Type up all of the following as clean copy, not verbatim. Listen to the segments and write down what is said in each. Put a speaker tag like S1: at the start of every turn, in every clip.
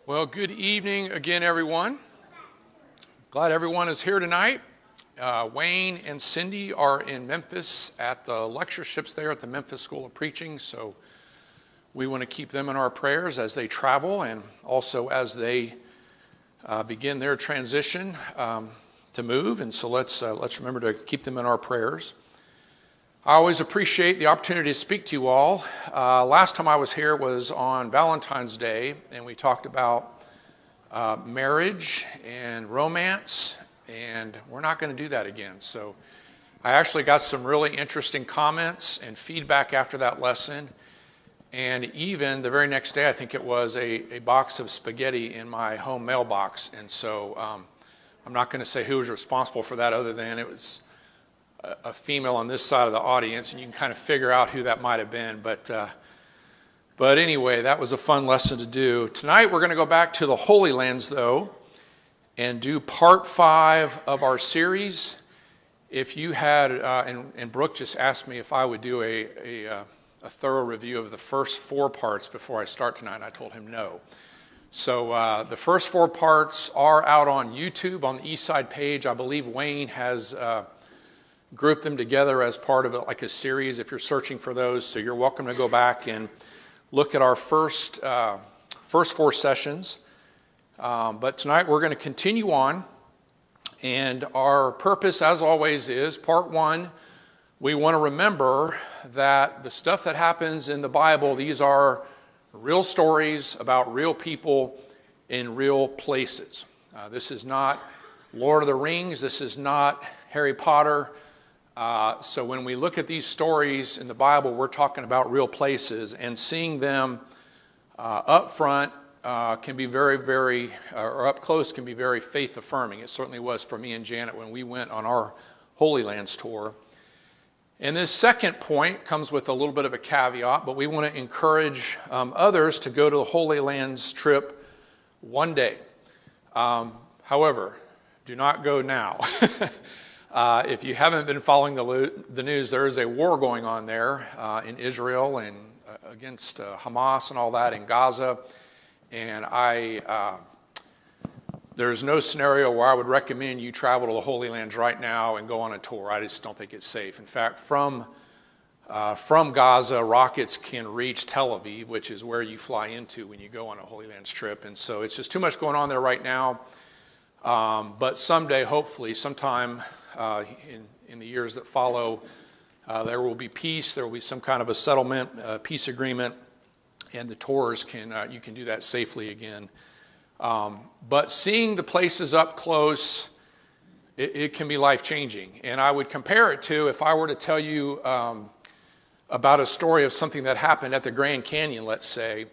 S1: Well, good evening again, everyone. Glad everyone is here tonight. Wayne and Cindy are in Memphis at the lectureships there at the Memphis School of Preaching, so we want to keep them in our prayers as they travel and also as they begin their transition to move. And so let's remember to keep them in our prayers. I always appreciate the opportunity to speak to you all. Last time I was here was on Valentine's Day, and we talked about marriage and romance, and we're not going to do that again. So I actually got some really interesting comments and feedback after that lesson, and even the very next day, I think it was, a box of spaghetti in my home mailbox. And so I'm not going to say who was responsible for that other than it was a female on this side of the audience, and you can kind of figure out who that might have been. But anyway, that was a fun lesson to do. Tonight we're going to go back to the Holy Lands, though, and do part 5 of our series. If you had, and Brooke just asked me if I would do a thorough review of the first 4 parts before I start tonight, and I told him no. So the first 4 parts are out on YouTube on the Eastside page. I believe Wayne has group them together as part of like a series if you're searching for those. So you're welcome to go back and look at our first 4 sessions. But tonight we're going to continue on. And our purpose, as always, is part 1. We want to remember that the stuff that happens in the Bible, these are real stories about real people in real places. This is not Lord of the Rings. This is not Harry Potter. So when we look at these stories in the Bible, we're talking about real places, and seeing them up front can be very, or up close can be very faith-affirming. It certainly was for me and Janet when we went on our Holy Lands tour. And this second point comes with a little bit of a caveat, but we want to encourage others to go to the Holy Lands trip one day. However, do not go now. If you haven't been following the news, there is a war going on there in Israel and against Hamas and all that in Gaza. And there's no scenario where I would recommend you travel to the Holy Lands right now and go on a tour. I just don't think it's safe. In fact, from Gaza, rockets can reach Tel Aviv, which is where you fly into when you go on a Holy Lands trip. And so it's just too much going on there right now. But someday, hopefully, sometime in the years that follow, there will be peace. There will be some kind of a settlement, peace agreement, and the tours you can do that safely again. But seeing the places up close, it can be life-changing. And I would compare it to if I were to tell you about a story of something that happened at the Grand Canyon, let's say,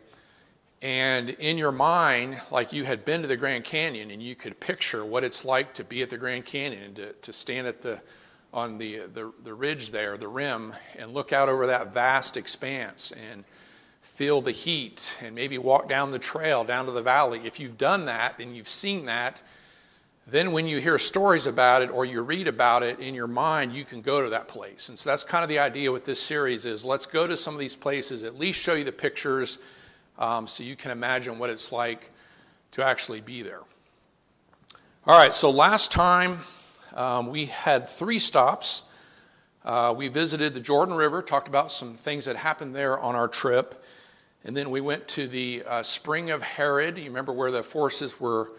S1: and in your mind, like you had been to the Grand Canyon and you could picture what it's like to be at the Grand Canyon and to stand on the ridge there, the rim, and look out over that vast expanse and feel the heat and maybe walk down the trail down to the valley. If you've done that and you've seen that, then when you hear stories about it or you read about it in your mind, you can go to that place. And so that's kind of the idea with this series is let's go to some of these places, at least show you the pictures, so you can imagine what it's like to actually be there. All right, so last time we had 3 stops. We visited the Jordan River, talked about some things that happened there on our trip, and then we went to the Spring of Herod. You remember where the forces were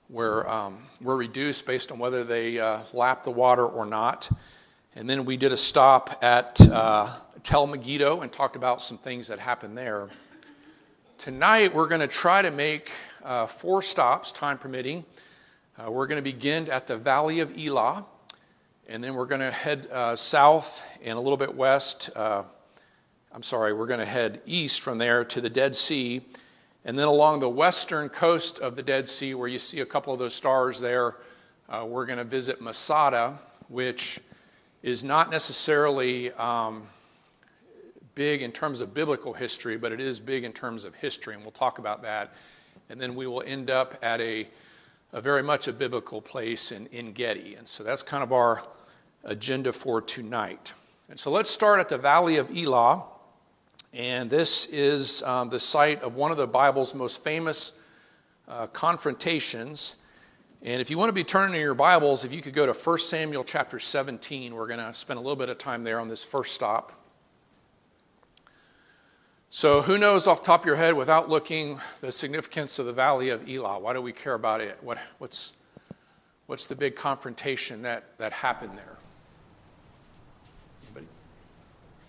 S1: reduced based on whether they lapped the water or not. And then we did a stop at Tel Megiddo and talked about some things that happened there. Tonight, we're going to try to make 4 stops, time permitting. We're going to begin at the Valley of Elah, and then we're going to head south and a little bit west. We're going to head east from there to the Dead Sea, and then along the western coast of the Dead Sea, where you see a couple of those stars there, we're going to visit Masada, which is not necessarily big in terms of biblical history, but it is big in terms of history, and we'll talk about that. And then we will end up at a very much a biblical place in Gedi. And so that's kind of our agenda for tonight. And so let's start at the Valley of Elah. And this is the site of one of the Bible's most famous confrontations. And if you want to be turning in your Bibles, if you could go to 1 Samuel chapter 17, we're going to spend a little bit of time there on this first stop. So who knows off the top of your head, without looking, the significance of the Valley of Elah? Why do we care about it? What's the big confrontation that happened there? Anybody?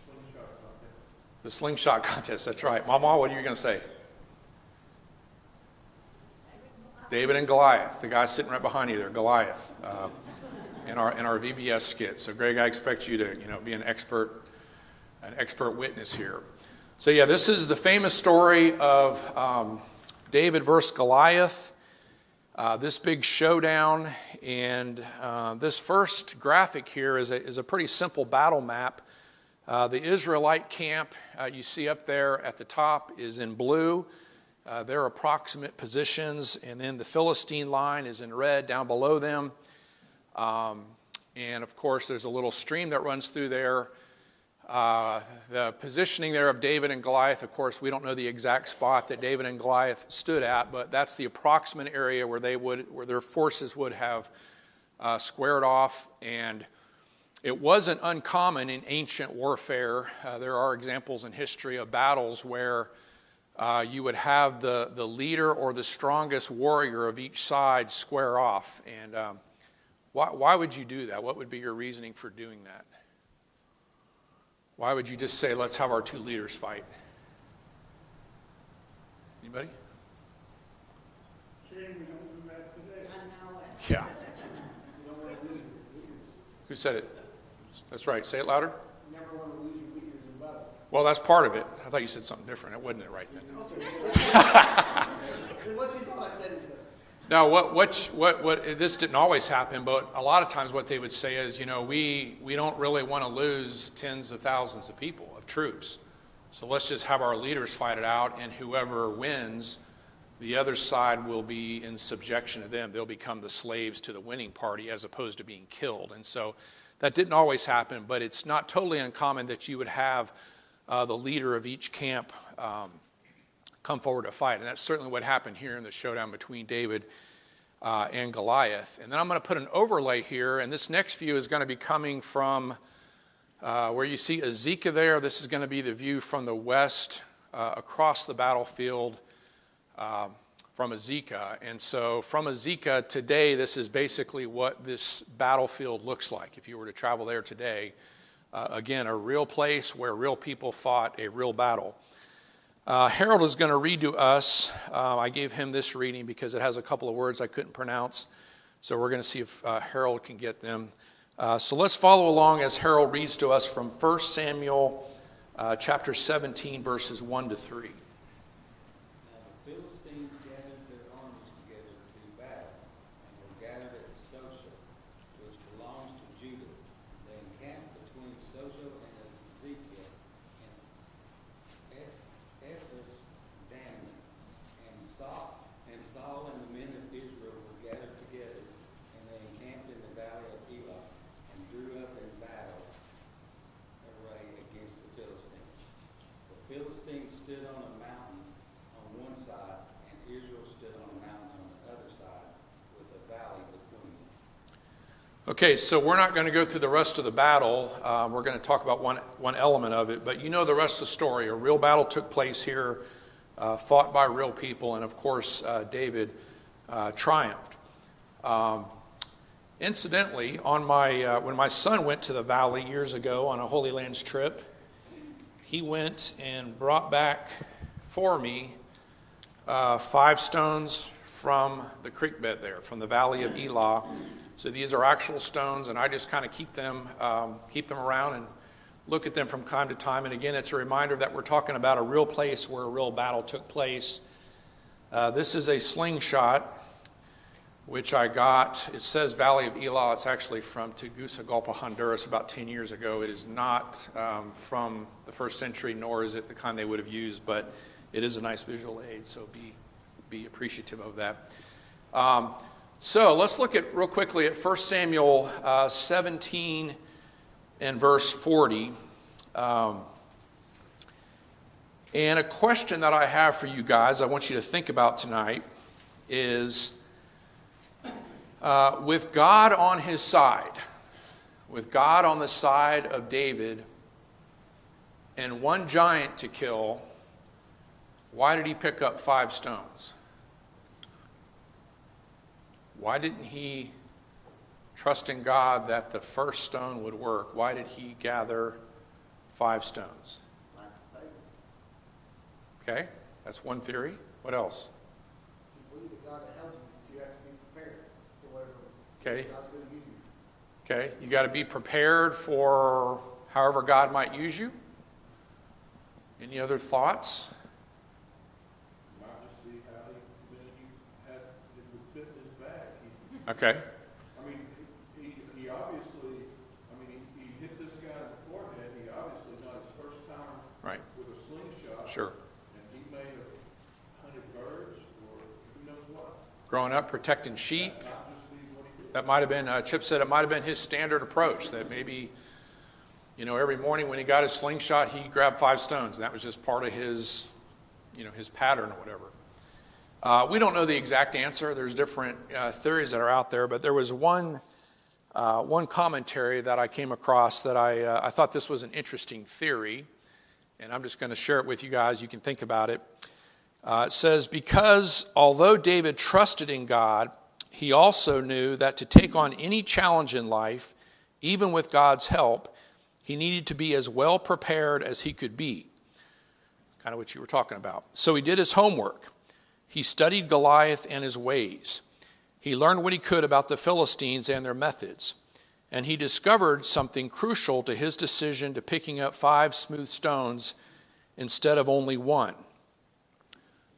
S2: Slingshot contest.
S1: The slingshot contest, that's right. Mama, what are you going to say? David and Goliath, the guy sitting right behind you there, Goliath, in our VBS skit. So Greg, I expect you to be an expert witness here. So yeah, this is the famous story of David versus Goliath, this big showdown. And this first graphic here is a pretty simple battle map. The Israelite camp you see up there at the top is in blue. Their approximate positions, and then the Philistine line is in red down below them. And of course, there's a little stream that runs through there. The positioning there of David and Goliath, of course, we don't know the exact spot that David and Goliath stood at, but that's the approximate area where their forces would have squared off. And it wasn't uncommon in ancient warfare. There are examples in history of battles where you would have the leader or the strongest warrior of each side square off. And why would you do that? What would be your reasoning for doing that? Why would you just say, let's have our two leaders fight? Anybody?
S2: Shame we don't do that today.
S3: I know it.
S1: Yeah.
S2: You don't want to lose your leaders.
S1: Who said it? That's right. Say it louder.
S2: You never want to lose your leaders in battle.
S1: Well, that's part of it. I thought you said something different. It wasn't it right then. No.
S2: What you thought I said is that.
S1: Now, what this didn't always happen, but a lot of times what they would say is, we don't really want to lose tens of thousands of people, of troops. So let's just have our leaders fight it out, and whoever wins, the other side will be in subjection to them. They'll become the slaves to the winning party as opposed to being killed. And so that didn't always happen, but it's not totally uncommon that you would have the leader of each camp come forward to fight. And that's certainly what happened here in the showdown between David and Goliath. And then I'm going to put an overlay here, and this next view is going to be coming from where you see Azekah there. This is going to be the view from the west across the battlefield from Azekah. And so from Azekah today, this is basically what this battlefield looks like if you were to travel there today. Again, a real place where real people fought a real battle. Harold is going to read to us. I gave him this reading because it has a couple of words I couldn't pronounce. So we're going to see if Harold can get them. So let's follow along as Harold reads to us from 1 Samuel chapter 17, verses 1 to 3.
S4: The Philistines gathered their armies together to do battle, and were gathered at Sosha, which belongs to Judah. They encamped between Sosha and Ezekiel, and Ephes-Dammim, and Saul and the men of Israel were gathered together, and they encamped in the valley of Elah, and drew up in battle array against the Philistines. The Philistines stood on a mountain on one side, and Israel stood on a mountain on the other side, with a valley between them.
S1: Okay, so we're not going to go through the rest of the battle. We're going to talk about one element of it, but you know the rest of the story. A real battle took place here, fought by real people, and of course, David triumphed. Incidentally, on when my son went to the valley years ago on a Holy Lands trip, he went and brought back for me 5 stones from the creek bed there, from the valley of Elah. So these are actual stones, and I just kind of keep them around and look at them from time to time. And again, it's a reminder that we're talking about a real place where a real battle took place. This is a slingshot, which I got. It says Valley of Elah. It's actually from Tegucigalpa, Honduras, about 10 years ago. It is not from the first century, nor is it the kind they would have used, but it is a nice visual aid, so be appreciative of that. So let's look at real quickly at 1 Samuel 17 and verse 40. And a question that I have for you guys, I want you to think about tonight, is with God on his side, with God on the side of David, and one giant to kill, why did he pick up 5 stones? Why didn't he trust in God that the first stone would work? Why did he gather 5 stones? Okay, that's one theory. What else?
S2: You believe that God will help you, you have to be prepared for whatever
S1: Okay,
S2: God's going to use you.
S1: okay, you got to be prepared for however God might use you. Any other thoughts?
S3: Might just be how he had it would fit in his bag.
S1: Okay,
S3: I mean, he obviously, I mean, he hit this guy in the forehead. He obviously not his first time
S1: right,
S3: with a slingshot.
S1: sure.
S3: And he may have hunted birds or who knows what.
S1: Growing up protecting sheep,
S3: Not just be what he did.
S1: that might have been, Chip said it might have been his standard approach, that maybe, every morning when he got his slingshot, he grabbed 5 stones, and that was just part of his, his pattern or whatever. We don't know the exact answer. There's different theories that are out there, but there was one commentary that I came across that I thought this was an interesting theory, and I'm just going to share it with you guys. You can think about it. It says, because although David trusted in God, he also knew that to take on any challenge in life, even with God's help, he needed to be as well prepared as he could be. Kind of what you were talking about. So he did his homework. He studied Goliath and his ways. He learned what he could about the Philistines and their methods. And he discovered something crucial to his decision to picking up 5 smooth stones instead of only 1.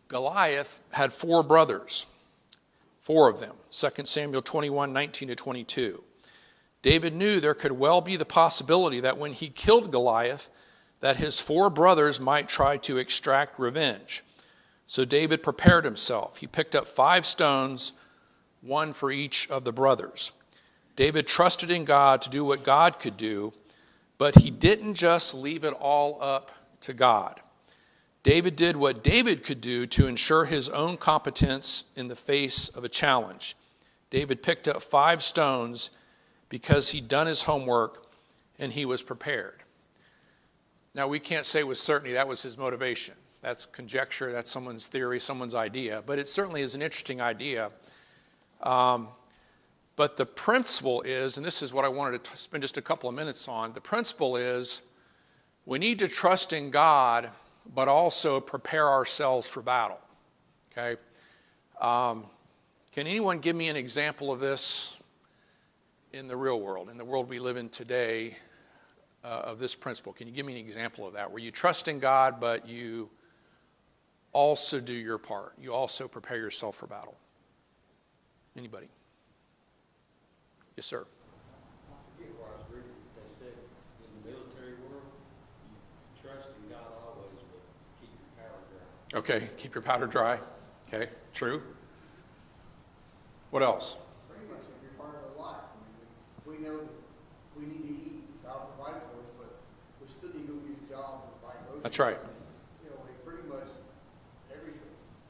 S1: Goliath had 4 brothers, 4 of them, 2 Samuel 21, 19 to 22. David knew there could well be the possibility that when he killed Goliath, that his 4 brothers might try to extract revenge. So David prepared himself. He picked up 5 stones, 1 for each of the brothers. David trusted in God to do what God could do, but he didn't just leave it all up to God. David did what David could do to ensure his own competence in the face of a challenge. David picked up 5 stones because he'd done his homework and he was prepared. Now, we can't say with certainty that was his motivation. That's conjecture, that's someone's theory, someone's idea, but it certainly is an interesting idea. But the principle is, and this is what I wanted to spend just a couple of minutes on, the principle is we need to trust in God, but also prepare ourselves for battle, okay? Can anyone give me an example of this in the real world, in the world we live in today, of this principle? Can you give me an example of that, where you trust in God, but you also do your part? You also prepare yourself for battle. Anybody? Yes, sir.
S4: I forget where I was reading, they said in the military world, you trust in God always, but keep your powder dry.
S1: Okay, keep your powder dry. Okay, true. What else?
S2: Pretty much every part of our life. I mean, we know that we need to eat, God provide for us, but we still need to go get a job and buy groceries.
S1: That's right.
S2: Pretty much everything.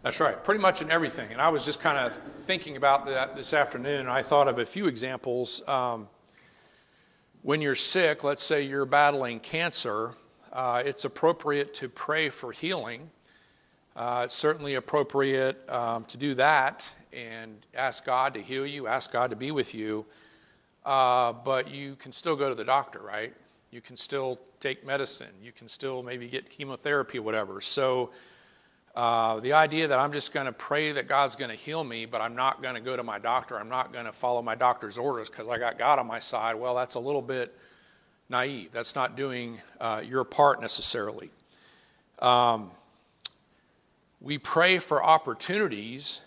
S1: That's right, pretty much in everything. And I was just kind of thinking about that this afternoon, and I thought of a few examples. When you're sick, let's say you're battling cancer, it's appropriate to pray for healing. It's certainly appropriate to do that and ask God to heal you, ask God to be with you. But you can still go to the doctor, right? You can still take medicine. You can still maybe get chemotherapy or whatever. So the idea that I'm just going to pray that God's going to heal me, but I'm not going to go to my doctor, I'm not going to follow my doctor's orders because I got God on my side, well, that's a little bit naive. That's not doing your part necessarily. We pray for opportunities,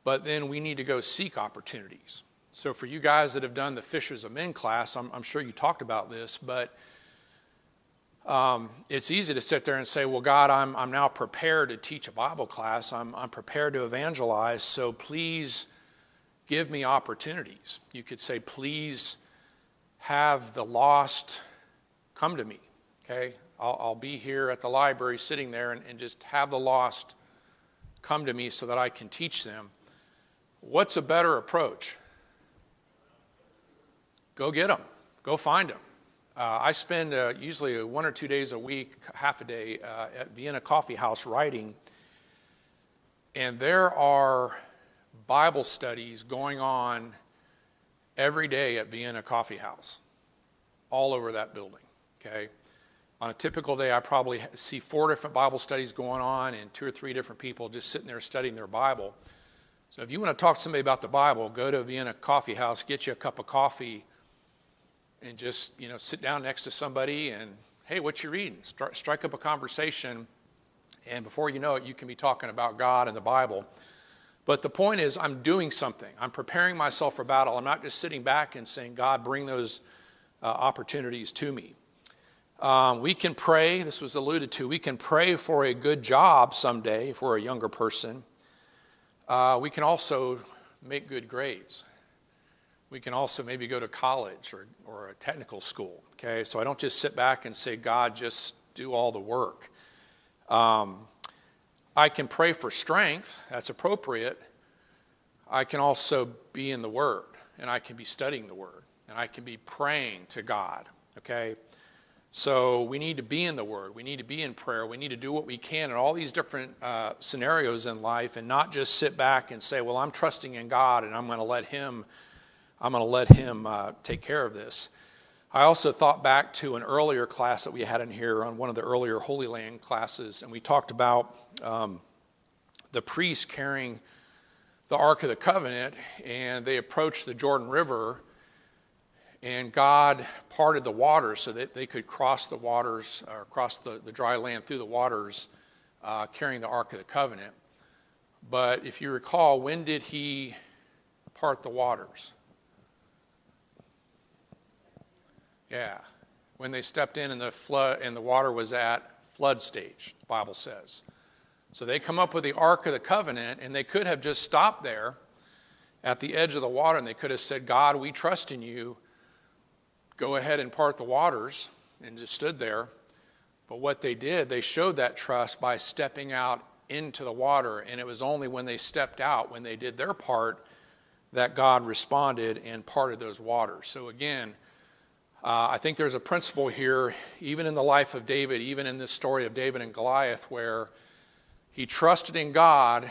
S1: but then we need to go seek opportunities. So for you guys that have done the Fishers of Men class, I'm sure you talked about this, but it's easy to sit there and say, well, God, I'm now prepared to teach a Bible class. I'm prepared to evangelize, so please give me opportunities. You could say, please have the lost come to me, okay? I'll be here at the library sitting there and just have the lost come to me so that I can teach them. What's a better approach? Go get them. Go find them. I spend usually 1 or 2 days a week, half a day, at Vienna Coffee House writing. And there are Bible studies going on every day at Vienna Coffee House, all over that building, okay? On a typical day, I probably see 4 different Bible studies going on and 2 or 3 different people just sitting there studying their Bible. So if you want to talk to somebody about the Bible, go to Vienna Coffee House, get you a cup of coffee, and just, sit down next to somebody and, hey, what you reading? Strike up a conversation, and before you know it, you can be talking about God and the Bible. But the point is, I'm doing something. I'm preparing myself for battle. I'm not just sitting back and saying, God, bring those opportunities to me. We can pray, this was alluded to, we can pray for a good job someday if we're a younger person. We can also make good grades. We can also maybe go to college or a technical school, okay? So I don't just sit back and say, God, just do all the work. I can pray for strength, that's appropriate. I can also be in the Word, and I can be studying the Word, and I can be praying to God, okay? So we need to be in the Word. We need to be in prayer. We need to do what we can in all these different scenarios in life and not just sit back and say, well, I'm trusting in God, and I'm going to let Him take care of this. I also thought back to an earlier class that we had in here on one of the earlier Holy Land classes, and we talked about the priests carrying the Ark of the Covenant, and they approached the Jordan River, and God parted the waters so that they could cross the waters, or cross the dry land through the waters, carrying the Ark of the Covenant. But if you recall, when did He part the waters? Yeah, when they stepped in and the flood and the water was at flood stage, the Bible says. So they come up with the Ark of the Covenant, and they could have just stopped there at the edge of the water, and they could have said, God, we trust in you. Go ahead and part the waters, and just stood there. But what they did, they showed that trust by stepping out into the water, and it was only when they stepped out, when they did their part, that God responded and parted those waters. So again, I think there's a principle here, even in the life of David, even in this story of David and Goliath, where he trusted in God.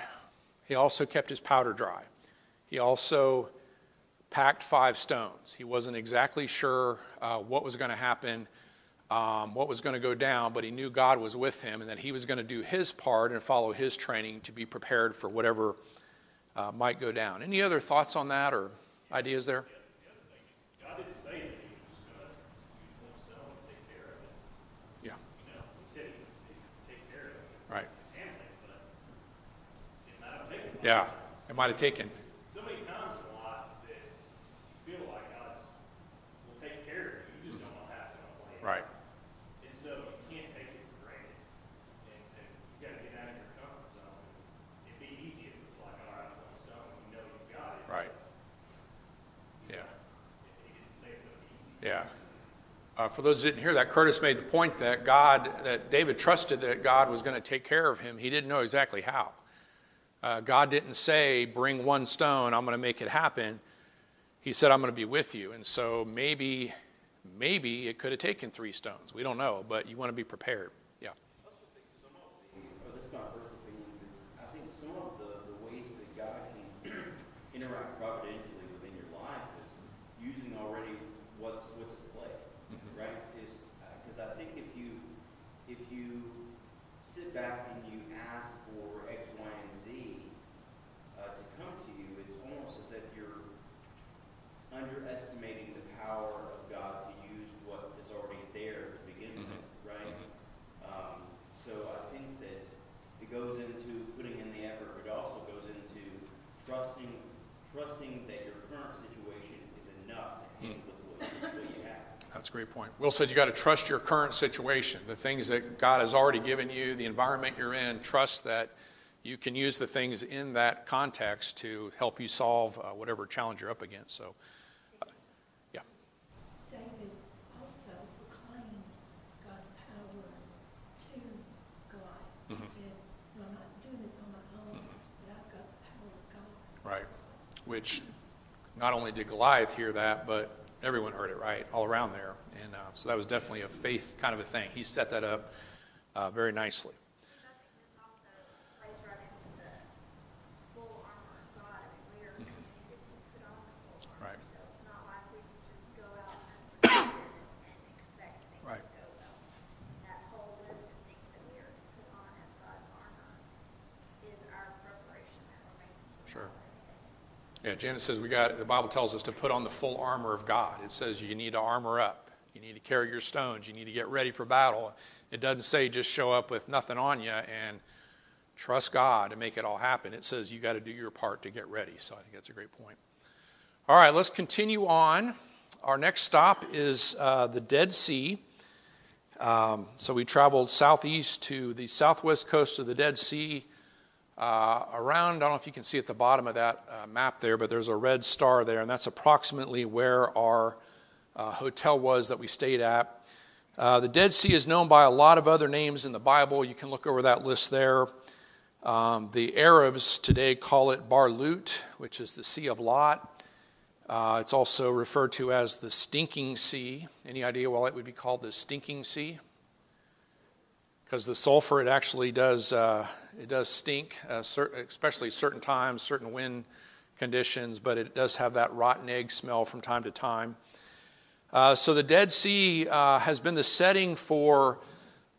S1: He also kept his powder dry. He also packed 5 stones. He wasn't exactly sure what was going to happen, what was going to go down, but he knew God was with him and that he was going to do his part and follow his training to be prepared for whatever might go down. Any other thoughts on that or ideas there?
S5: God didn't say that He was going to use one stone to take care of it.
S1: Yeah.
S5: He said He'd take care of it.
S1: Right.
S5: Family, but it might have taken.
S1: Yeah, it might have taken.
S5: So many times in life that you feel like God will take care of you. You just don't know how to play it.
S1: Right.
S5: And so you can't take it for granted. And you got to get out of your comfort zone. It'd be easy if it was like, all right, one stone, you know you've got it.
S1: Right. Yeah.
S5: He didn't say it would be easy.
S1: Yeah. For those who didn't hear that, Curtis made the point that David trusted that God was going to take care of him. He didn't know exactly how. God didn't say, bring one stone, I'm going to make it happen. He said, I'm going to be with you. And so maybe it could have taken 3 stones. We don't know, but you want to be prepared. Yeah.
S6: I also think some of this is my personal opinion, I think some of the ways that God can interact providentially within your life is using already what's at play, right? Because I think if you sit back and you ask for X, Y, and Z to come to you, it's almost as if you're underestimating the power of God to use what is already there to begin with, right? So I think that it goes into putting in the effort, but it also goes into trusting that your current situation is enough to handle what you have.
S1: That's a great point. Will said you got to trust your current situation, the things that God has already given you, the environment you're in. Trust that you can use the things in that context to help you solve whatever challenge you're up against. So, yeah.
S7: David also proclaimed God's power to Goliath. He said, "No, I'm not doing this on my own.
S1: which not only did Goliath hear that, but everyone heard it, right, all around there. And so that was definitely a faith kind of a thing. He set that up very nicely.
S8: I think this also plays right into the full armor of God. I mean, we are commanded to put on the full armor.
S1: Right.
S8: So it's not like we can just go out and expect things
S1: Right.
S8: to go well. That whole list of things that we are to put on as God's armor is our preparation that we're making to
S1: Sure.
S8: follow everything.
S1: Yeah, Janet says the Bible tells us to put on the full armor of God. It says you need to armor up. You need to carry your stones. You need to get ready for battle. It doesn't say just show up with nothing on you and trust God to make it all happen. It says you got to do your part to get ready. So I think that's a great point. All right, let's continue on. Our next stop is the Dead Sea. So we traveled southeast to the southwest coast of the Dead Sea. Around, I don't know if you can see at the bottom of that map there, but there's a red star there, and that's approximately where our hotel was that we stayed at. The Dead Sea is known by a lot of other names in the Bible. You can look over that list there. The Arabs today call it Bar Lut, which is the Sea of Lot. It's also referred to as the Stinking Sea. Any idea why it would be called the Stinking Sea? Because the sulfur, it actually does stink, especially certain times, certain wind conditions, but it does have that rotten egg smell from time to time. So the Dead Sea has been the setting for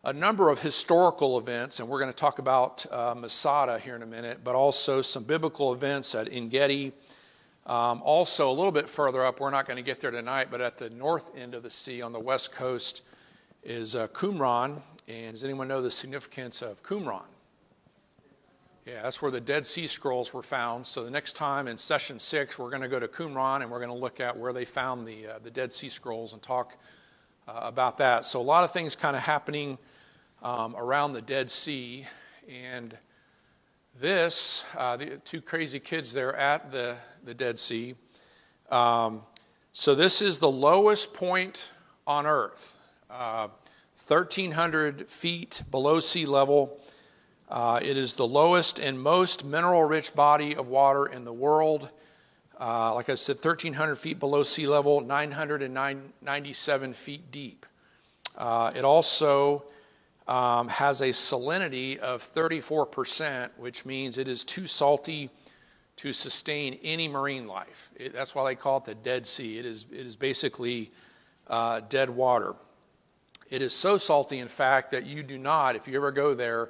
S1: a number of historical events, and we're going to talk about Masada here in a minute, but also some biblical events at En-Gedi. Also, a little bit further up, we're not going to get there tonight, but at the north end of the sea on the west coast is Qumran. And does anyone know the significance of Qumran? Yeah, that's where the Dead Sea Scrolls were found. So the next time in session 6, we're going to go to Qumran, and we're going to look at where they found the Dead Sea Scrolls and talk about that. So a lot of things kind of happening around the Dead Sea. And this, the two crazy kids there at the Dead Sea. So this is the lowest point on Earth, 1,300 feet below sea level. It is the lowest and most mineral-rich body of water in the world. Like I said, 1,300 feet below sea level, 997 feet deep. It also has a salinity of 34%, which means it is too salty to sustain any marine life. That's why they call it the Dead Sea. It is basically dead water. It is so salty, in fact, that you do not, if you ever go there,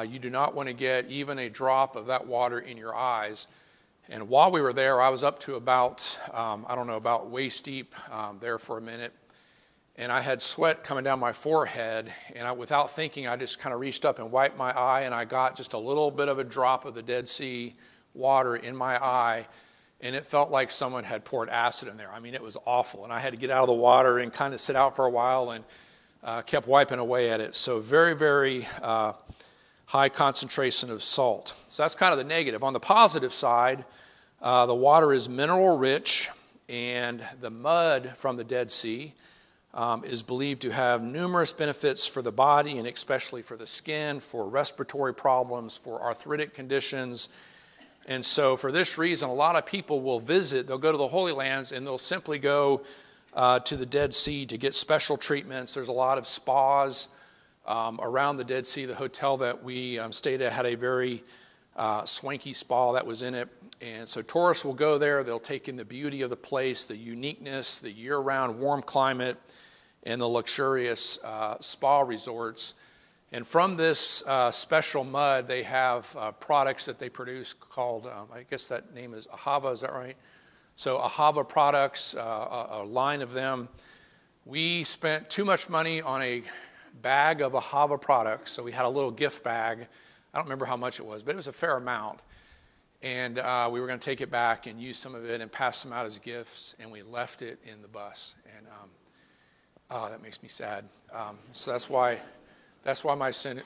S1: you do not want to get even a drop of that water in your eyes. And while we were there, I was up to about, about waist deep there for a minute. And I had sweat coming down my forehead. And without thinking, I just kind of reached up and wiped my eye. And I got just a little bit of a drop of the Dead Sea water in my eye. And it felt like someone had poured acid in there. I mean, it was awful. And I had to get out of the water and kind of sit out for a while and kept wiping away at it. So very, very high concentration of salt. So that's kind of the negative. On the positive side, the water is mineral rich, and the mud from the Dead Sea is believed to have numerous benefits for the body, and especially for the skin, for respiratory problems, for arthritic conditions. And so for this reason, a lot of people will visit, they'll go to the Holy Lands, and they'll simply go to the Dead Sea to get special treatments. There's a lot of spas around the Dead Sea. The hotel that we stayed at had a very swanky spa that was in it. And so tourists will go there. They'll take in the beauty of the place, the uniqueness, the year-round warm climate, and the luxurious spa resorts. And from this special mud, they have products that they produce called, I guess that name is Ahava, is that right? So Ahava products, a line of them. We spent too much money on a bag of Ahava products, so we had a little gift bag. I don't remember how much it was, but it was a fair amount. And we were going to take it back and use some of it and pass them out as gifts, and we left it in the bus. And that makes me sad. So that's why my skin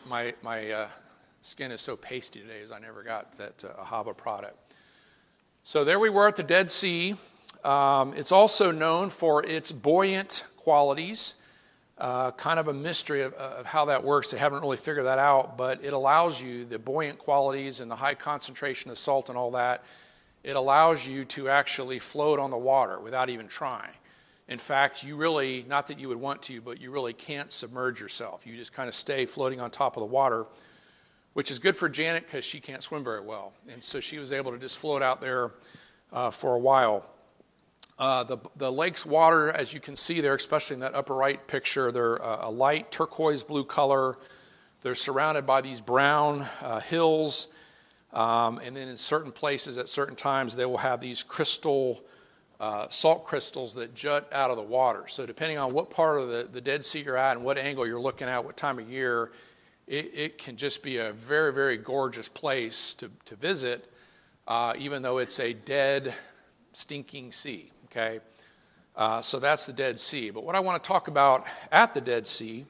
S1: is so pasty today, is I never got that Ahava product. So there we were at the Dead Sea. It's also known for its buoyant qualities. Kind of a mystery of how that works. They haven't really figured that out, but it allows you, the buoyant qualities and the high concentration of salt and all that, it allows you to actually float on the water without even trying. In fact, you really, not that you would want to, but you really can't submerge yourself. You just kind of stay floating on top of the water, which is good for Janet because she can't swim very well. And so she was able to just float out there for a while. The lake's water, as you can see there, especially in that upper right picture, they're a light turquoise blue color. They're surrounded by these brown hills. And then in certain places at certain times, they will have these salt crystals that jut out of the water. So depending on what part of the Dead Sea you're at and what angle you're looking at, what time of year, it can just be a very, very gorgeous place to visit, even though it's a dead, stinking sea, okay? So that's the Dead Sea. But what I want to talk about at the Dead Sea,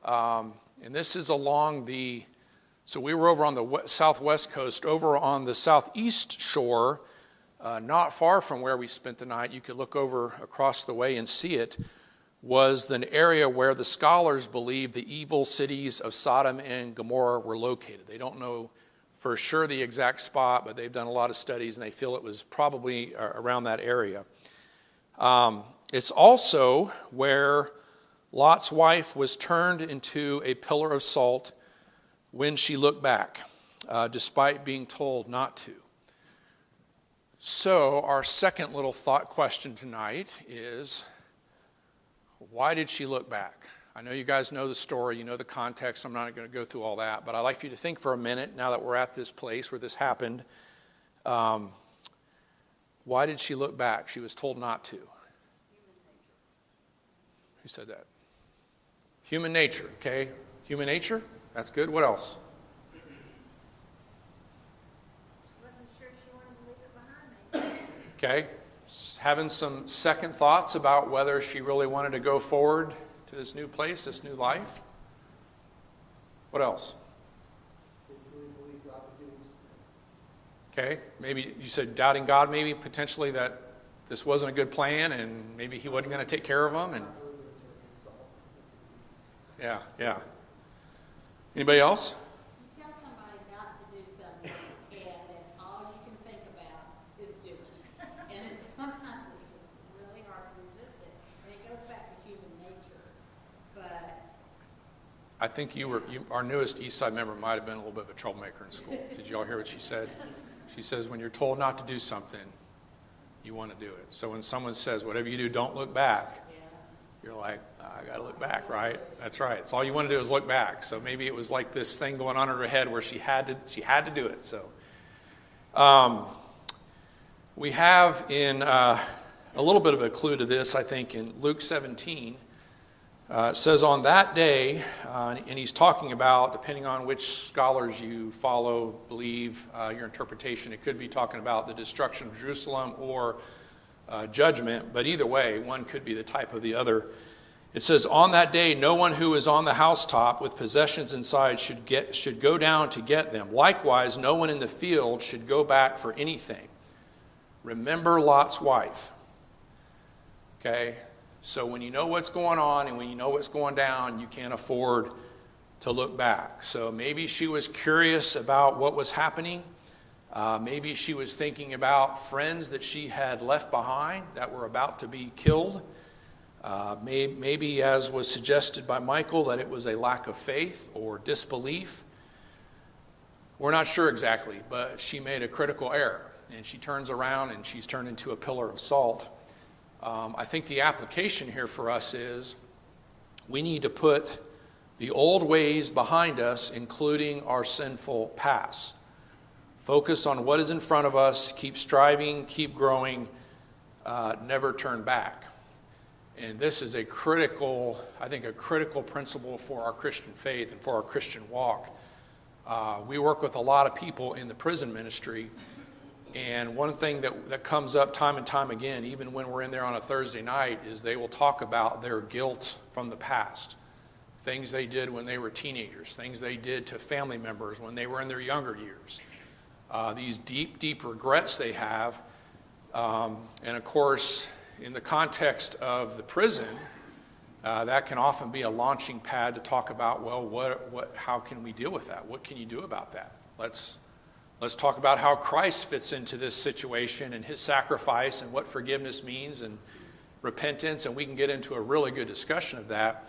S1: and this is along so we were over on the southwest coast, over on the southeast shore, not far from where we spent the night. You could look over across the way and see it, was an area where the scholars believe the evil cities of Sodom and Gomorrah were located. They don't know for sure the exact spot, but they've done a lot of studies, and they feel it was probably around that area. It's also where Lot's wife was turned into a pillar of salt when she looked back, despite being told not to. So our second little thought question tonight is, why did she look back? I know you guys know the story, you know the context, I'm not going to go through all that, but I'd like for you to think for a minute, now that we're at this place where this happened, why did she look back? She was told not to. Who said that? Human nature, okay? Human nature? That's good. What else?
S8: Wasn't sure she wanted to leave it behind me.
S1: Okay. Having some second thoughts about whether she really wanted to go forward to this new place, this new life. What else? Okay. Maybe you said doubting God, maybe potentially that this wasn't a good plan and maybe he wasn't going to take care of them. And yeah. Anybody else?
S9: You tell somebody not to do something, and all you can think about is doing it. And sometimes it's just really hard to resist it. And it goes back to human nature. But
S1: I think our newest Eastside member might have been a little bit of a troublemaker in school. Did you all hear what she said? She says when you're told not to do something, you want to do it. So when someone says, whatever you do, don't look back, you're like, I got to look back, right? That's right. It's all you want to do is look back. So maybe it was like this thing going on in her head where she had to do it. So we have in a little bit of a clue to this, I think, in Luke 17. It says on that day, and he's talking about, depending on which scholars you follow, believe, your interpretation, it could be talking about the destruction of Jerusalem or judgment, but either way, one could be the type of the other. It says, on that day, no one who is on the housetop with possessions inside should go down to get them. Likewise, no one in the field should go back for anything. Remember Lot's wife. Okay? So when you know what's going on and when you know what's going down, you can't afford to look back. So maybe she was curious about what was happening. Maybe she was thinking about friends that she had left behind that were about to be killed. Maybe, as was suggested by Michael, that it was a lack of faith or disbelief. We're not sure exactly, but she made a critical error, and she turns around and she's turned into a pillar of salt. I think the application here for us is we need to put the old ways behind us, including our sinful past. Focus on what is in front of us, keep striving, keep growing, never turn back. And this is a critical principle for our Christian faith and for our Christian walk. We work with a lot of people in the prison ministry, and one thing that comes up time and time again, even when we're in there on a Thursday night, is they will talk about their guilt from the past. Things they did when they were teenagers, things they did to family members when they were in their younger years. These deep, deep regrets they have. And of course, in the context of the prison, that can often be a launching pad to talk about, well, how can we deal with that? What can you do about that? Let's Let's talk about how Christ fits into this situation and his sacrifice and what forgiveness means and repentance, and we can get into a really good discussion of that.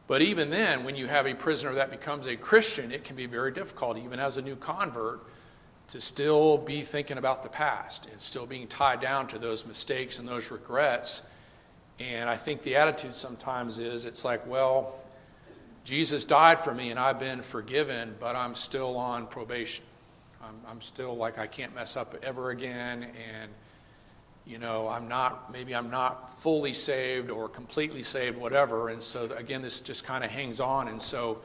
S1: But even then, when you have a prisoner that becomes a Christian, it can be very difficult, even as a new convert, to still be thinking about the past and still being tied down to those mistakes and those regrets. And I think the attitude sometimes is, it's like, well, Jesus died for me and I've been forgiven, but I'm still on probation. I'm still like, I can't mess up ever again, and I'm not fully saved or completely saved, whatever. And so again, this just kind of hangs on. And so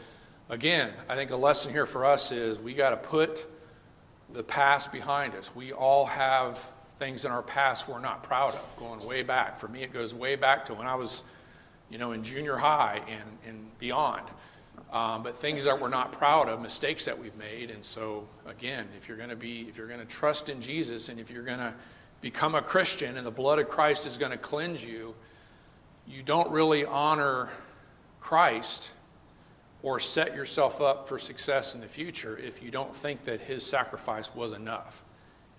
S1: again, I think a lesson here for us is we got to put the past behind us. We all have things in our past we're not proud of, going way back. For me, it goes way back to when I was, in junior high and beyond. But things that we're not proud of, mistakes that we've made. And so again, if you're going to trust in Jesus, and if you're going to become a Christian and the blood of Christ is going to cleanse you, you don't really honor Christ or set yourself up for success in the future if you don't think that his sacrifice was enough.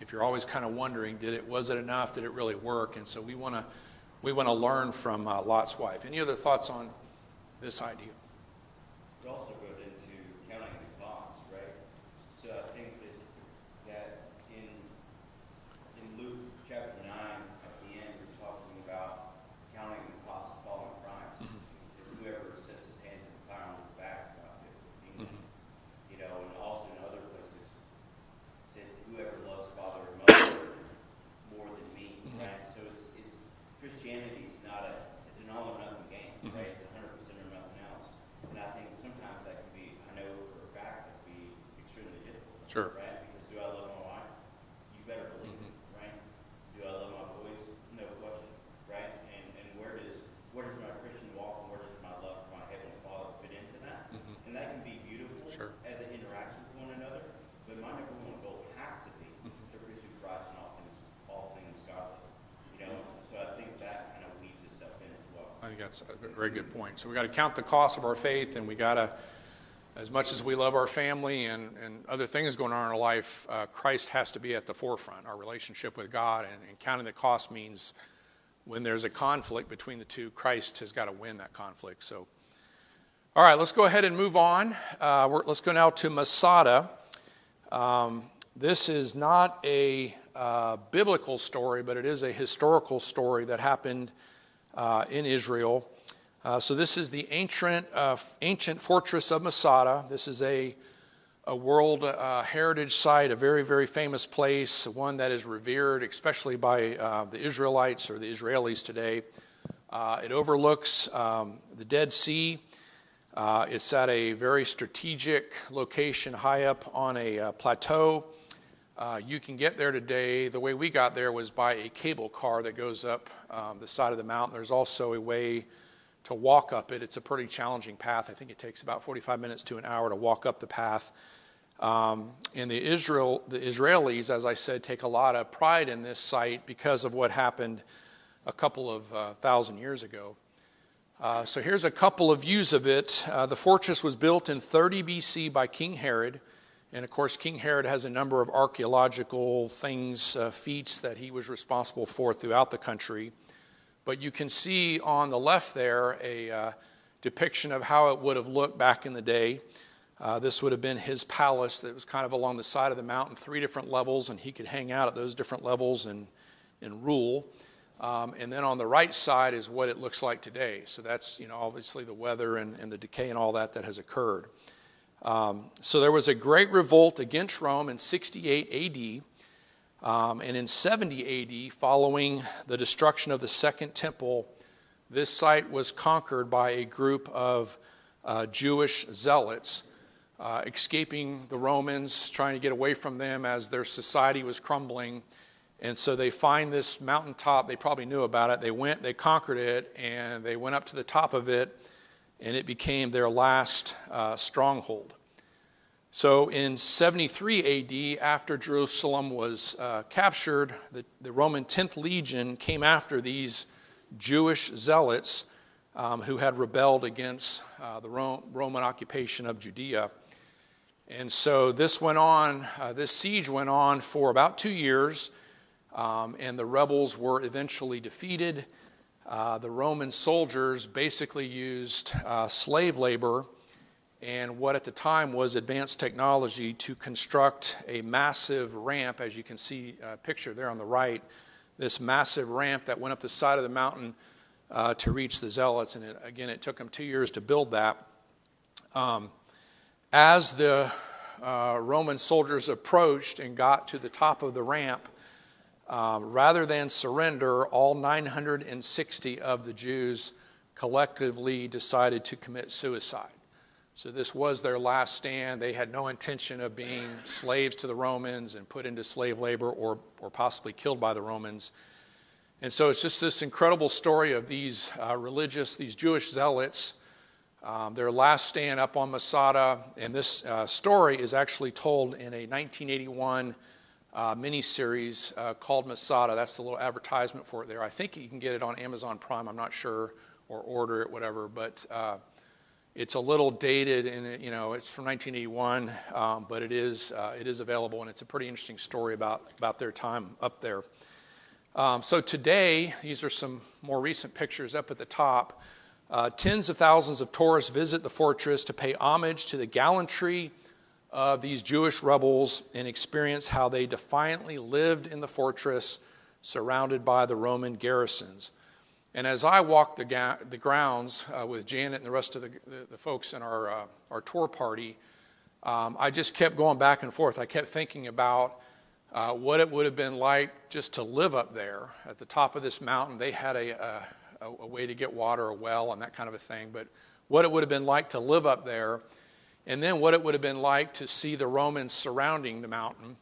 S1: If you're always kind of wondering, was it enough? Did it really work? And so we want to learn from Lot's wife. Any other thoughts on this idea?
S6: It also goes into counting the cost, right? So I think that in Luke chapter 9, at the end, we're talking about counting the cost of following Christ. Mm-hmm. He says, whoever sets his hand to the plow and looks back is not fit for the kingdom. Mm-hmm. And also in other places, said, whoever loves father or mother more than me, mm-hmm. right? So it's Christianity is not it's an all or nothing game, mm-hmm. right? It's 100% or nothing else. And I think sometimes that can be, I know for a fact, that can be extremely difficult.
S1: Sure.
S6: Right? Because do I love my wife? You better believe it, right? Do I love my boys? No question, right? And where does my Christian walk and where does my love for my Heavenly Father fit into that? Mm-hmm. And that can be beautiful
S1: sure.
S6: as it interacts with one another, but my number one goal has to be to pursue Christ in all things godly. So I think that kind of weaves itself in as well.
S1: I think that's a very good point. So we got to count the cost of our faith, and we got to, as much as we love our family and other things going on in our life, Christ has to be at the forefront, our relationship with God. And counting the cost means when there's a conflict between the two, Christ has got to win that conflict. So, all right, let's go ahead and move on. Let's go now to Masada. This is not a biblical story, but it is a historical story that happened in Israel. So this is the ancient fortress of Masada. This is a World Heritage Site, a very, very famous place, one that is revered, especially by the Israelites or the Israelis today. It overlooks the Dead Sea. It's at a very strategic location high up on a plateau. You can get there today. The way we got there was by a cable car that goes up the side of the mountain. There's also a way to walk up it. It's a pretty challenging path. I think it takes about 45 minutes to an hour to walk up the path. And the Israelis, as I said, take a lot of pride in this site because of what happened a couple of thousand years ago. So here's a couple of views of it. The fortress was built in 30 BC by King Herod. And of course, King Herod has a number of archaeological things, feats that he was responsible for throughout the country. But you can see on the left there a depiction of how it would have looked back in the day. This would have been his palace that was kind of along the side of the mountain, 3 different levels, and he could hang out at those different levels and rule. And then on the right side is what it looks like today. So that's, obviously the weather and the decay and all that has occurred. So there was a great revolt against Rome in 68 AD. And in 70 AD, following the destruction of the Second Temple, this site was conquered by a group of Jewish zealots, escaping the Romans, trying to get away from them as their society was crumbling. And so they find this mountaintop. They probably knew about it. They conquered it, and they went up to the top of it, and it became their last stronghold. So in 73 AD, after Jerusalem was captured, the Roman 10th Legion came after these Jewish zealots who had rebelled against the Roman occupation of Judea. And so this went on, this siege went on for about 2 years, and the rebels were eventually defeated. The Roman soldiers basically used slave labor and what at the time was advanced technology to construct a massive ramp, as you can see a picture there on the right, this massive ramp that went up the side of the mountain to reach the Zealots. And it took them 2 years to build that. As the Roman soldiers approached and got to the top of the ramp, rather than surrender, all 960 of the Jews collectively decided to commit suicide. So this was their last stand. They had no intention of being slaves to the Romans and put into slave labor or possibly killed by the Romans. And so it's just this incredible story of these these Jewish zealots, their last stand up on Masada. And this story is actually told in a 1981 miniseries called Masada. That's the little advertisement for it there. I think you can get it on Amazon Prime. I'm not sure, or order it, whatever. But it's a little dated, and it's from 1981, but it is available, and it's a pretty interesting story about their time up there. So today, these are some more recent pictures up at the top. Tens of thousands of tourists visit the fortress to pay homage to the gallantry of these Jewish rebels and experience how they defiantly lived in the fortress surrounded by the Roman garrisons. And as I walked the grounds with Janet and the rest of the folks in our tour party, I just kept going back and forth. I kept thinking about what it would have been like just to live up there at the top of this mountain. They had a way to get water, a well, and that kind of a thing. But what it would have been like to live up there, and then what it would have been like to see the Romans surrounding the mountain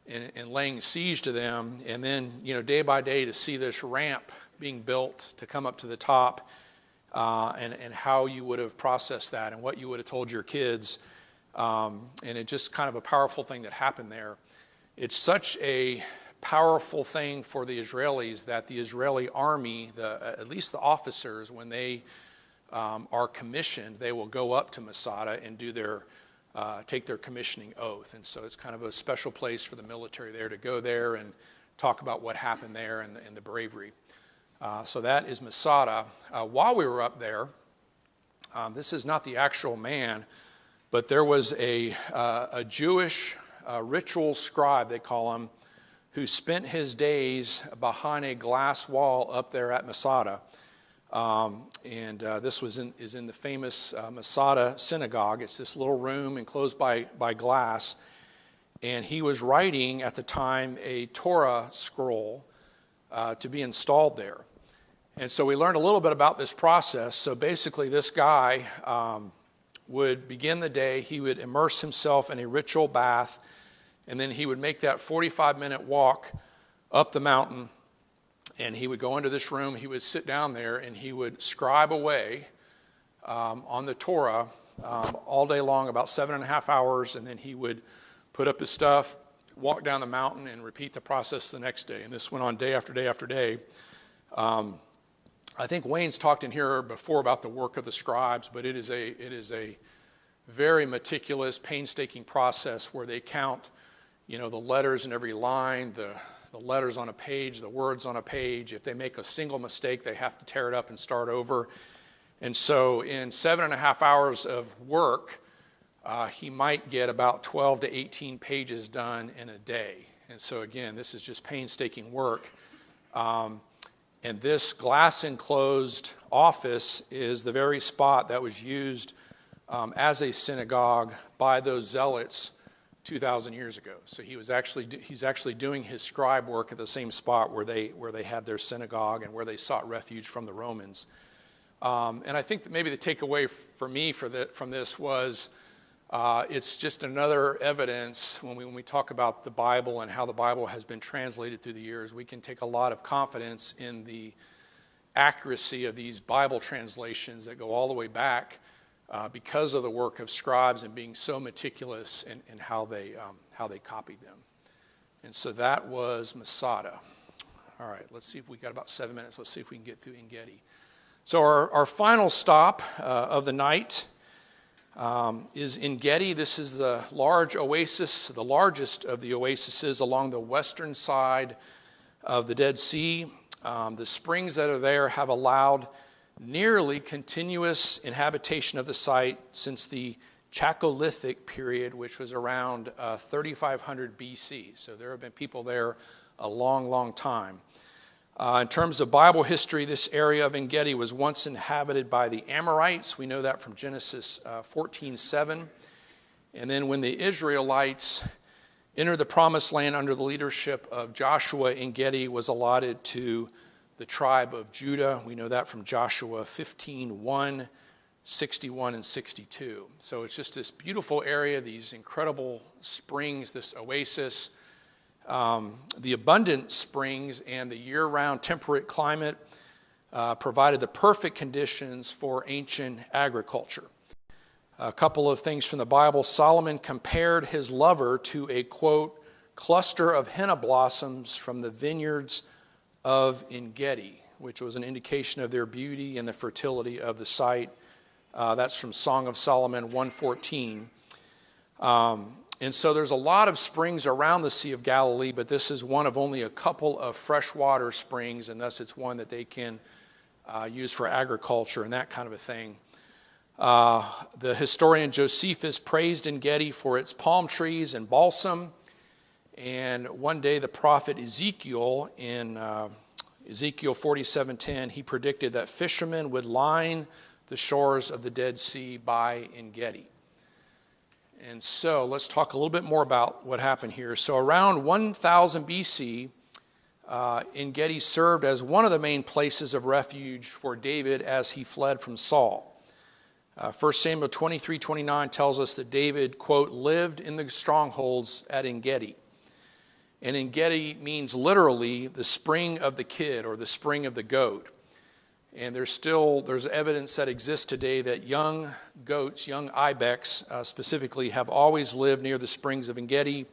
S1: and laying siege to them, and then day by day to see this ramp being built to come up to the top, and how you would have processed that and what you would have told your kids. And it's just kind of a powerful thing that happened there. It's such a powerful thing for the Israelis that the Israeli army, at least the officers, when they are commissioned, they will go up to Masada and take their commissioning oath. And so it's kind of a special place for the military there to go there and talk about what happened there and the bravery. So that is Masada. While we were up there, this is not the actual man, but there was a Jewish ritual scribe, they call him, who spent his days behind a glass wall up there at Masada. And this is in the famous Masada synagogue. It's this little room enclosed by glass. And he was writing at the time a Torah scroll to be installed there. And so we learned a little bit about this process. So basically this guy would begin the day, he would immerse himself in a ritual bath, and then he would make that 45-minute walk up the mountain, and he would go into this room, he would sit down there, and he would scribe away on the Torah all day long, about 7.5 hours, and then he would put up his stuff, walk down the mountain, and repeat the process the next day. And this went on day after day after day. I think Wayne's talked in here before about the work of the scribes, but it is a very meticulous, painstaking process where they count, the letters in every line, the letters on a page, the words on a page. If they make a single mistake, they have to tear it up and start over. And so in 7.5 hours of work, he might get about 12 to 18 pages done in a day. And so again, this is just painstaking work. And this glass-enclosed office is the very spot that was used as a synagogue by those zealots 2,000 years ago. So he's actually doing his scribe work at the same spot where they had their synagogue and where they sought refuge from the Romans. And I think that maybe the takeaway for me from this was it's just another evidence when we talk about the Bible and how the Bible has been translated through the years. We can take a lot of confidence in the accuracy of these Bible translations that go all the way back because of the work of scribes and being so meticulous in how they copied them. And so that was Masada. All right, let's see if we got about 7 minutes. Let's see if we can get through En Gedi. So our final stop of the night is En Gedi. This is the large oasis, the largest of the oases along the western side of the Dead Sea. The springs that are there have allowed nearly continuous inhabitation of the site since the Chalcolithic period, which was around 3500 BC. So there have been people there a long, long time. In terms of Bible history, this area of En Gedi was once inhabited by the Amorites. We know that from Genesis 14:7. And then when the Israelites entered the promised land under the leadership of Joshua, En Gedi was allotted to the tribe of Judah. We know that from Joshua 15:1, 61, and 62. So it's just this beautiful area, these incredible springs, this oasis. The abundant springs and the year-round temperate climate provided the perfect conditions for ancient agriculture. A couple of things from the Bible. Solomon compared his lover to a, quote, cluster of henna blossoms from the vineyards of En Gedi, which was an indication of their beauty and the fertility of the site. That's from Song of Solomon 1:14. And so there's a lot of springs around the Sea of Galilee, but this is one of only a couple of freshwater springs, and thus it's one that they can use for agriculture and that kind of a thing. The historian Josephus praised En Gedi for its palm trees and balsam. And one day the prophet Ezekiel, in Ezekiel 47:10, he predicted that fishermen would line the shores of the Dead Sea by En Gedi. And so let's talk a little bit more about what happened here. So around 1000 BC, En Gedi served as one of the main places of refuge for David as he fled from Saul. 1 Samuel 23:29 tells us that David, quote, lived in the strongholds at En Gedi. And En Gedi means literally the spring of the kid or the spring of the goat. And there's evidence that exists today that young goats, young ibex specifically, have always lived near the springs of En Gedi.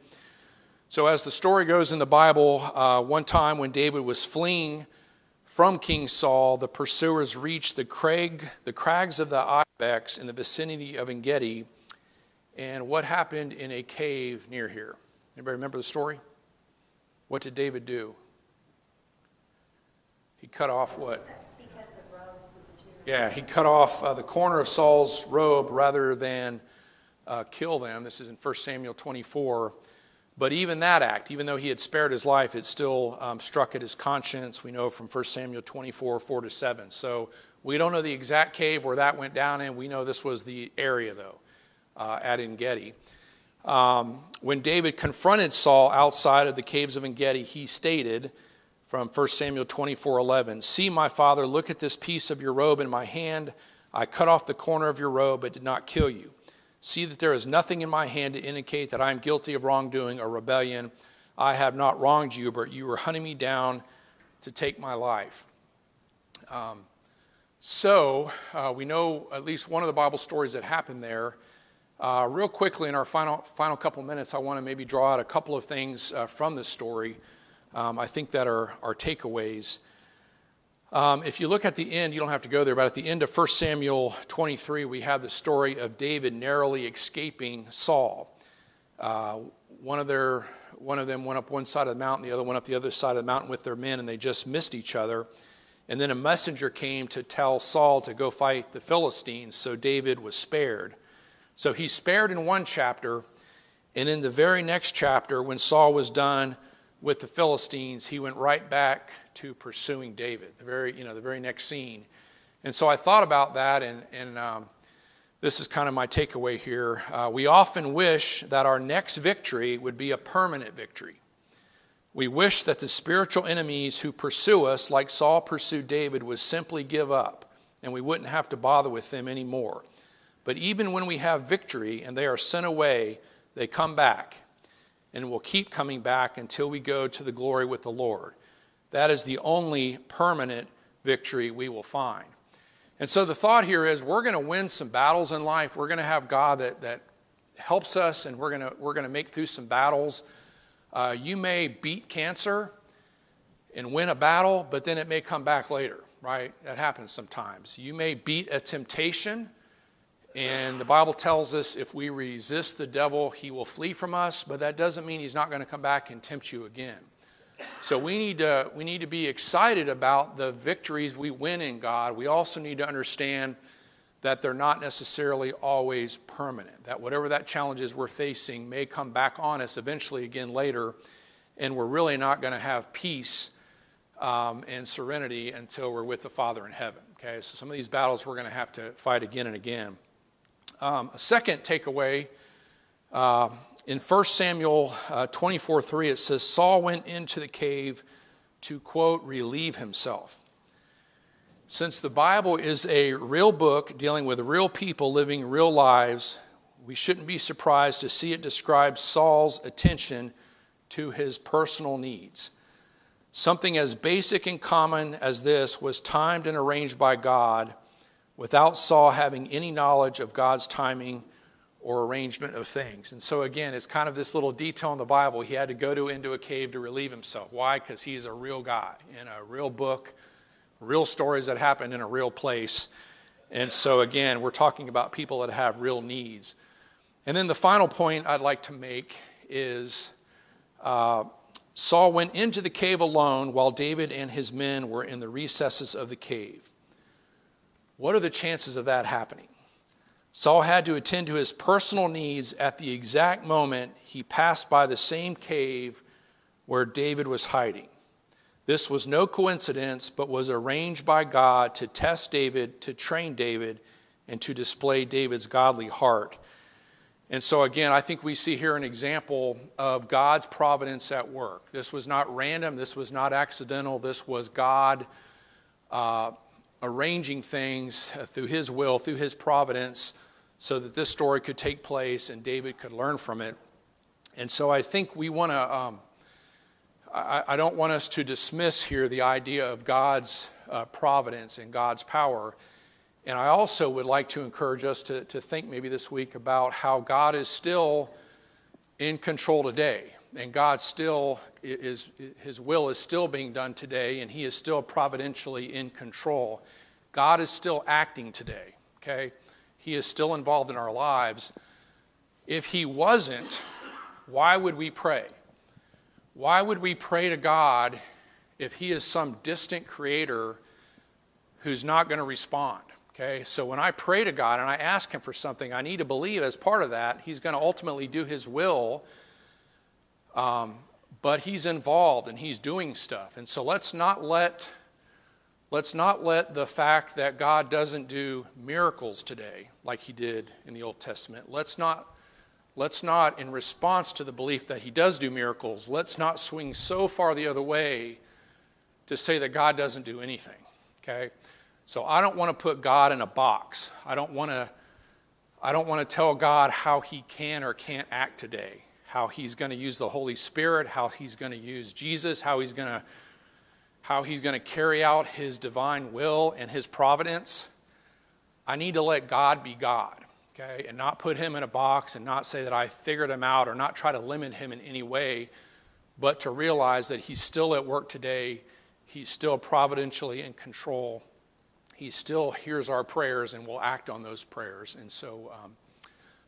S1: So as the story goes in the Bible, one time when David was fleeing from King Saul, the pursuers reached the crags of the ibex in the vicinity of En Gedi. And what happened in a cave near here? Anybody remember the story? What did David do? He cut off what? Yeah, he cut off the corner of Saul's robe rather than kill them. This is in 1 Samuel 24. But even that act, even though he had spared his life, it still struck at his conscience. We know from 1 Samuel 24, 4-7. So we don't know the exact cave where that went down in. We know this was the area, though, at En Gedi. When David confronted Saul outside of the caves of En Gedi, he stated, from 1 Samuel 24:11, "See, my father, look at this piece of your robe in my hand. I cut off the corner of your robe, but did not kill you. See that there is nothing in my hand to indicate that I am guilty of wrongdoing or rebellion. I have not wronged you, but you were hunting me down to take my life." So we know at least one of the Bible stories that happened there. Real quickly, in our final couple minutes, I want to maybe draw out a couple of things from this story. I think that are takeaways. If you look at the end, you don't have to go there, but at the end of 1 Samuel 23, we have the story of David narrowly escaping Saul. One of them went up one side of the mountain, the other went up the other side of the mountain with their men, and they just missed each other. And then a messenger came to tell Saul to go fight the Philistines, so David was spared. So he's spared in one chapter, and in the very next chapter, when Saul was done with the Philistines, he went right back to pursuing David, the very next scene. And so I thought about that, and this is kind of my takeaway here. We often wish that our next victory would be a permanent victory. We wish that the spiritual enemies who pursue us, like Saul pursued David, would simply give up, and we wouldn't have to bother with them anymore. But even when we have victory and they are sent away, they come back. And will keep coming back until we go to the glory with the Lord. That is the only permanent victory we will find. And so the thought here is we're going to win some battles in life. We're going to have God that helps us, and we're going to make through some battles. You may beat cancer and win a battle, but then it may come back later, right? That happens sometimes. You may beat a temptation And the Bible tells us if we resist the devil, he will flee from us, but that doesn't mean he's not going to come back and tempt you again. So we need to be excited about the victories we win in God. We also need to understand that they're not necessarily always permanent, that whatever that challenge is we're facing may come back on us eventually again later, and we're really not going to have peace and serenity until we're with the Father in heaven. Okay, so some of these battles we're going to have to fight again and again. A second takeaway, in 1 Samuel 24:3, it says, Saul went into the cave to, quote, relieve himself. Since the Bible is a real book dealing with real people living real lives, we shouldn't be surprised to see it describe Saul's attention to his personal needs. Something as basic and common as this was timed and arranged by God without Saul having any knowledge of God's timing or arrangement of things. And so again, it's kind of this little detail in the Bible. He had to go into a cave to relieve himself. Why? Because he's a real guy in a real book, real stories that happened in a real place. And so again, we're talking about people that have real needs. And then the final point I'd like to make is Saul went into the cave alone while David and his men were in the recesses of the cave. What are the chances of that happening? Saul had to attend to his personal needs at the exact moment he passed by the same cave where David was hiding. This was no coincidence, but was arranged by God to test David, to train David, and to display David's godly heart. And so again, I think we see here an example of God's providence at work. This was not random. This was not accidental. This was God arranging things through his will, through his providence, so that this story could take place and David could learn from it. And so I think we want to, I don't want us to dismiss here the idea of God's providence and God's power. And I also would like to encourage us to think maybe this week about how God is still in control today. And God still is, his will is still being done today, and he is still providentially in control. God is still acting today, okay? He is still involved in our lives. If he wasn't, why would we pray? Why would we pray to God if he is some distant creator who's not going to respond? Okay, so when I pray to God and I ask him for something, I need to believe as part of that he's going to ultimately do his will, but he's involved and he's doing stuff. And so let's not let the fact that God doesn't do miracles today like he did in the Old Testament, let's not, in response to the belief that he does do miracles, let's not swing so far the other way to say that God doesn't do anything, okay? So I don't want to put God in a box. I don't want to tell God how he can or can't act today, how he's going to use the Holy Spirit, how he's going to use Jesus, how he's going to carry out his divine will and his providence. I need to let God be God, okay, and not put him in a box and not say that I figured him out or not try to limit him in any way, but to realize that he's still at work today. He's still providentially in control. He still hears our prayers and will act on those prayers. And so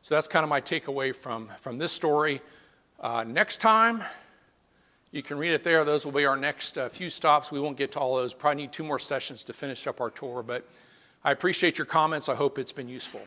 S1: that's kind of my takeaway from this story. Next time, you can read it there. Those will be our next few stops. We won't get to all those. Probably need 2 more sessions to finish up our tour. But I appreciate your comments. I hope it's been useful.